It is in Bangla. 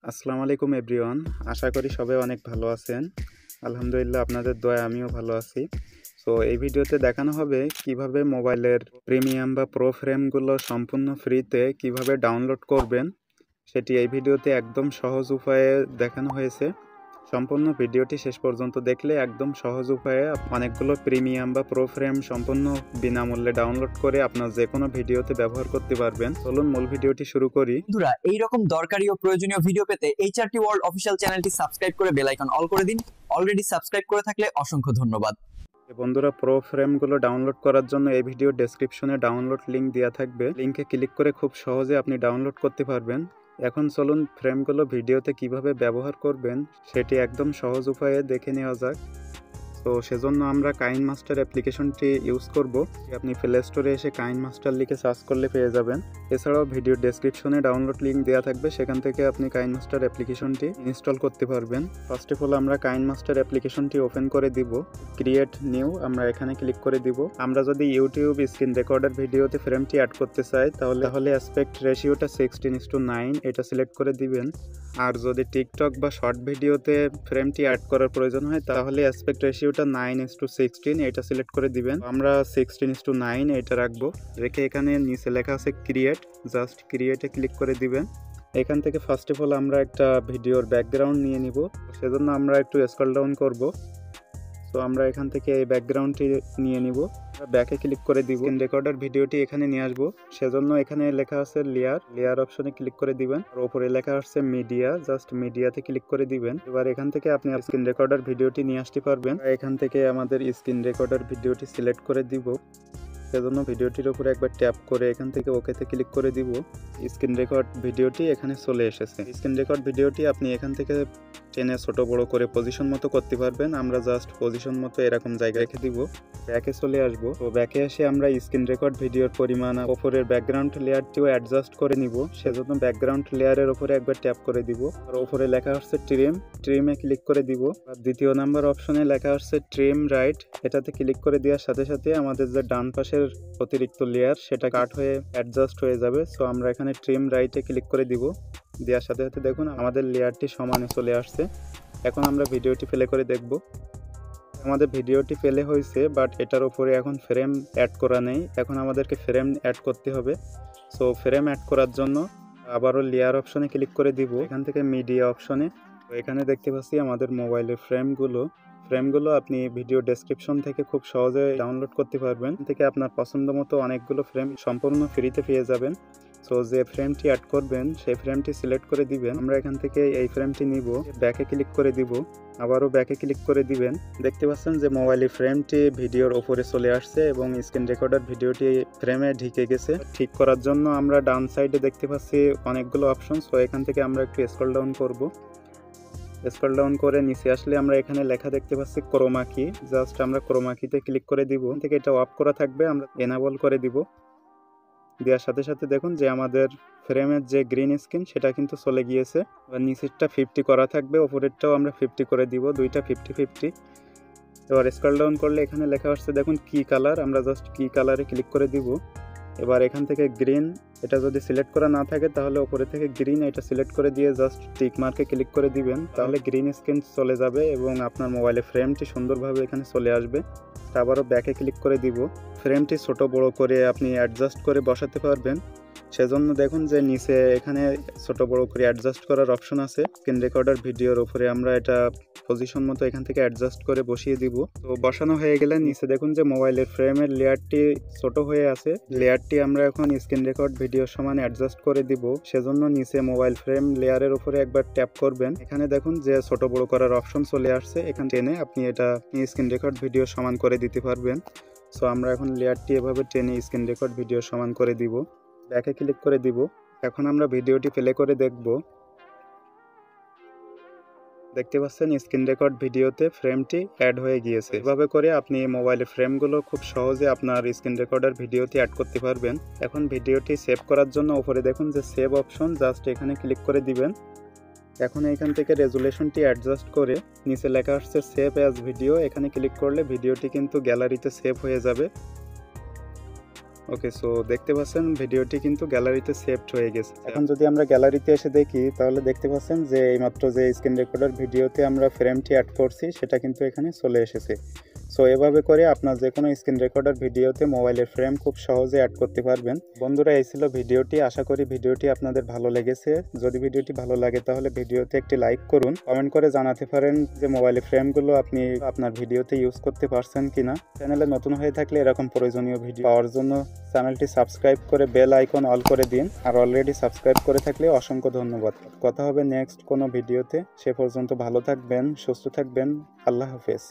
আসসালামু আলাইকুম এভরিওয়ান। আশা করি সবাই অনেক ভালো আছেন। আলহামদুলিল্লাহ, আপনাদের দয়ায় আমিও ভালো আছি। সো এই ভিডিওতে দেখানো হবে কিভাবে মোবাইলের প্রিমিয়াম বা প্রো ফ্রেমগুলো সম্পূর্ণ ফ্রিতে কিভাবে ডাউনলোড করবেন, সেটি এই ভিডিওতে একদম সহজ উপায়ে দেখানো হয়েছে। সম্পূর্ণ ভিডিওটি শেষ পর্যন্ত দেখলে একদম সহজ উপায়ে অনেকগুলো প্রিমিয়াম বা প্রো ফ্রেম সম্পূর্ণ বিনামূল্যে ডাউনলোড করে আপনার যে কোনো ভিডিওতে ব্যবহার করতে পারবেন। চলুন মূল ভিডিওটি শুরু করি। বন্ধুরা, এইরকম দরকারি ও প্রয়োজনীয় ভিডিও পেতে এইচআরটি ওয়ার্ল্ড অফিসিয়াল চ্যানেলটি সাবস্ক্রাইব করে বেল আইকন অল করে দিন। অলরেডি সাবস্ক্রাইব করে থাকলে অসংখ্য ধন্যবাদ। বন্ধুরা, প্রো ফ্রেমগুলো ডাউনলোড করার জন্য এই ভিডিও ডেসক্রিপশনে ডাউনলোড লিঙ্ক দেওয়া থাকবে। লিঙ্কে ক্লিক করে খুব সহজে আপনি ডাউনলোড করতে পারবেন। এখন চলুন ফ্রেমগুলো ভিডিওতে কিভাবে ব্যবহার করবেন সেটি একদম সহজ উপায়ে দেখে নেওয়া যাক। তো সেজন্য আমরা কাইন মাস্টার অ্যাপ্লিকেশনটি ইউজ করব। আপনি প্লে স্টোরে এসে কাইন মাস্টার লিখে সার্চ করলে পেয়ে যাবেন। এছাড়াও ভিডিও ডেসক্রিপশনে ডাউনলোড লিঙ্ক দেওয়া থাকবে, সেখান থেকে আপনি কাইন মাস্টার অ্যাপ্লিকেশনটি ইনস্টল করতে পারবেন। ফার্স্ট অফ অল আমরা কাইন মাস্টার অ্যাপ্লিকেশনটি ওপেন করে দিব। ক্রিয়েট নিউ আমরা এখানে ক্লিক করে দিব। আমরা যদি ইউটিউব স্ক্রিন রেকর্ডার ভিডিওতে ফ্রেমটি অ্যাড করতে চাই তাহলে অ্যাসপেক্ট রেশিওটা 16:9 এটা সিলেক্ট করে দিবেন। আর যদি টিকটক বা শর্ট ভিডিওতে ফ্রেমটি অ্যাড করার প্রয়োজন হয় তাহলে অ্যাসপেক্ট রেশিওটা 9:16 এটা সিলেক্ট করে দিবেন। আমরা 16:9 এটা রাখবো। রেখে এখানে নিচে লেখা আছে ক্রিয়েট, জাস্ট ক্রিয়েটে ক্লিক করে দিবেন। এখান থেকে ফার্স্ট অফ অল আমরা একটা ভিডিওর ব্যাকগ্রাউন্ড নিয়ে নিব, সেজন্য আমরা একটু স্ক্রল ডাউন করব। তো আমরা এখান থেকে এই ব্যাকগ্রাউন্ডটি নিয়ে নিব, ব্যাকে ক্লিক করে দিব। স্ক্রিন রেকর্ডার ভিডিওটি এখানে নিয়ে আসবো, সেজন্য এখানে লেখা আছে লেয়ার অপশনে ক্লিক করে দিবেন। আর উপরে লেখা আছে মিডিয়া, জাস্ট মিডিয়াতে ক্লিক করে দিবেন। এবার এখান থেকে আপনি স্ক্রিন রেকর্ডার ভিডিওটি নিয়ে আসতে পারবেন। এখান থেকে আমাদের স্ক্রিন রেকর্ডার ভিডিওটি সিলেক্ট করে দিব। সেজন্য ভিডিওটির উপরে একবার ট্যাপ করে এখান থেকে ওকেতে ক্লিক করে দিব। স্ক্রিন রেকর্ড ভিডিওটি এখানে চলে এসেছে। স্ক্রিন রেকর্ড ভিডিওটি আপনি এখান থেকে টেনে ছোট বড় করে পজিশন মতো করতে পারবেন। আমরা জাস্ট পজিশন মতো এরকম জায়গায় রেখে দিব। ব্যাকে চলে আসবো। তো ব্যাকে এসে আমরা স্ক্রিন রেকর্ড ভিডিওর পরিমাণ উপরের ব্যাকগ্রাউন্ড লেয়ারটিও অ্যাডজাস্ট করে নিব। সেজন্য ব্যাকগ্রাউন্ড লেয়ারের উপরে একবার ট্যাপ করে দিব। আর উপরে লেখা হচ্ছে ট্রিমে ক্লিক করে দিব। আর দ্বিতীয় নাম্বার অপশনে লেখা হচ্ছে ট্রিম রাইট, এটাতে ক্লিক করে দেওয়ার সাথে সাথে আমাদের যে ডান পাশের অতিরিক্ত লেয়ার সেটা কাট হয়ে অ্যাডজাস্ট হয়ে যাবে। সো আমরা এখানে ট্রিম রাইটে ক্লিক করে দিব। দেওয়ার সাথে সাথে দেখুন আমাদের লেয়ারটি সমানে চলে আসছে। এখন আমরা ভিডিওটি প্লে করে দেখব। আমাদের ভিডিওটি প্লে হয়েছে, বাট এটার উপরে এখন ফ্রেম অ্যাড করা নেই। এখন আমাদেরকে ফ্রেম অ্যাড করতে হবে। সো ফ্রেম অ্যাড করার জন্য আবারও লেয়ার অপশনে ক্লিক করে দিব। এখান থেকে মিডিয়া অপশনে এখানে দেখতে পাচ্ছি আমাদের মোবাইলের ফ্রেমগুলো আপনি ভিডিও ডেসক্রিপশন থেকে খুব সহজে ডাউনলোড করতে পারবেন। থেকে আপনার পছন্দ মতো অনেকগুলো ফ্রেম সম্পূর্ণ ফ্রিতে পেয়ে যাবেন। সো যে ফ্রেমটি অ্যাড করবেন সেই ফ্রেমটি সিলেক্ট করে দিবেন। আমরা এখান থেকে এই ফ্রেমটি নিব, ব্যাকে ক্লিক করে দিব, আবারও ব্যাকে ক্লিক করে দিবেন। দেখতে পাচ্ছেন যে মোবাইলের ফ্রেমটি ভিডিওর ওপরে চলে আসছে এবং স্ক্রিন রেকর্ডার ভিডিওটি ফ্রেমে ঢুকে গেছে। ঠিক করার জন্য আমরা ডান সাইডে দেখতে পাচ্ছি অনেকগুলো অপশন। সো এখান থেকে আমরা একটু স্ক্রল ডাউন করব। স্ক্রল ডাউন করে নিচে আসলে আমরা এখানে লেখা দেখতে পাচ্ছি ক্রোমা কি, জাস্ট আমরা ক্রোমা কিতে ক্লিক করে দিব। থেকে এটা অফ করা থাকবে, আমরা এনাবল করে দিব। দেওয়ার সাথে সাথে দেখুন যে আমাদের ফ্রেমের যে গ্রিন স্ক্রিন সেটা কিন্তু চলে গিয়েছে। এবার নিচেরটা 50 করা থাকবে, ওপরেরটাও আমরা 50 করে দিব, দুইটা 50-50। এবার স্ক্রল ডাউন করলে এখানে লেখা আসছে দেখুন কি কালার, আমরা জাস্ট কি কালারে ক্লিক করে দিব। এবার এখান থেকে গ্রিন, এটা যদি সিলেক্ট করা না থাকে তাহলে উপরে থেকে গ্রিন এটা সিলেক্ট করে দিয়ে জাস্ট টিক মার্কে ক্লিক করে দিবেন। তাহলে গ্রিন স্ক্রিন চলে যাবে এবং আপনার মোবাইলে ফ্রেমটি সুন্দরভাবে এখানে চলে আসবে। আবারও ব্যাকে ক্লিক করে দিব। ফ্রেমটি ছোট বড় করে আপনি অ্যাডজাস্ট করে বসাতে পারবেন। সেজন্য দেখুন যে নিচে এখানে ছোট বড় করে অ্যাডজাস্ট করার অপশন আছে। স্ক্রিন রেকর্ডার ভিডিওর উপরে আমরা এটা পজিশন মতো এখান থেকে অ্যাডজাস্ট করে বসিয়ে দিব। তো বসানো হয়ে গেলে নিচে দেখুন যে মোবাইলের ফ্রেমের লেয়ারটি ছোট হয়ে আছে। লেয়ারটি আমরা এখন স্ক্রিন রেকর্ড ভিডিওর সমান অ্যাডজাস্ট করে দিব। সেজন্য নিচে মোবাইল ফ্রেম লেয়ারের উপরে একবার ট্যাপ করবেন। এখানে দেখুন যে ছোট বড় করার অপশন চলে আসছে। এখান টেনে আপনি এটা স্ক্রিন রেকর্ড ভিডিও সমান করে দিতে পারবেন। সো আমরা এখন লেয়ারটি এভাবে টেনে স্ক্রিন রেকর্ড ভিডিও সমান করে দিব। ব্যাকে ক্লিক করে দিব। এখন আমরা ভিডিওটি প্লে করে দেখব। দেখতে পাচ্ছেন স্ক্রিন রেকর্ড ভিডিওতে ফ্রেমটি অ্যাড হয়ে গিয়েছে। এভাবে করে আপনি মোবাইলের ফ্রেমগুলো খুব সহজে আপনার স্ক্রিন রেকর্ডার ভিডিওতে অ্যাড করতে পারবেন। এখন ভিডিওটি সেভ করার জন্য উপরে দেখুন যে সেভ অপশন, জাস্ট এখানে ক্লিক করে দিবেন। এখন এখান থেকে রেজুলেশনটি অ্যাডজাস্ট করে নিচে লেখা আসছে সেভ অ্যাজ ভিডিও, এখানে ক্লিক করলে ভিডিওটি কিন্তু গ্যালারিতে সেভ হয়ে যাবে। ওকে, সো দেখতে পাচ্ছেন ভিডিওটি কিন্তু গ্যালারিতে সেভড হয়ে গেছে। এখন যদি আমরা গ্যালারিতে এসে দেখি তাহলে দেখতে পাচ্ছেন যে এইমাত্র যে স্ক্রিন রেকর্ডার ভিডিওতে আমরা ফ্রেমটি অ্যাড করছি সেটা কিন্তু এখানে চলে এসেছে। সো এভাবে করে আপনার যে কোনো স্ক্রিন রেকর্ডার ভিডিওতে মোবাইলের ফ্রেম খুব সহজে অ্যাড করতে পারবেন। বন্ধুরা, এই ছিল ভিডিওটি। আশা করি ভিডিওটি আপনাদের ভালো লেগেছে। যদি ভিডিওটি ভালো লাগে তাহলে ভিডিওতে একটি লাইক করুন, কমেন্ট করে জানাতে পারেন যে মোবাইলের ফ্রেমগুলো আপনি আপনার ভিডিওতে ইউজ করতে পারছেন কিনা। চ্যানেলে নতুন হয়ে থাকলে এরকম প্রয়োজনীয় ভিডিও পাওয়ার জন্য চ্যানেলটি সাবস্ক্রাইব করে বেল আইকন অল করে দিন। আর অলরেডি সাবস্ক্রাইব করে থাকলে অসংখ্য ধন্যবাদ। কথা হবে নেক্সট কোনো ভিডিওতে। সে পর্যন্ত ভালো থাকবেন, সুস্থ থাকবেন। আল্লাহ হাফেজ।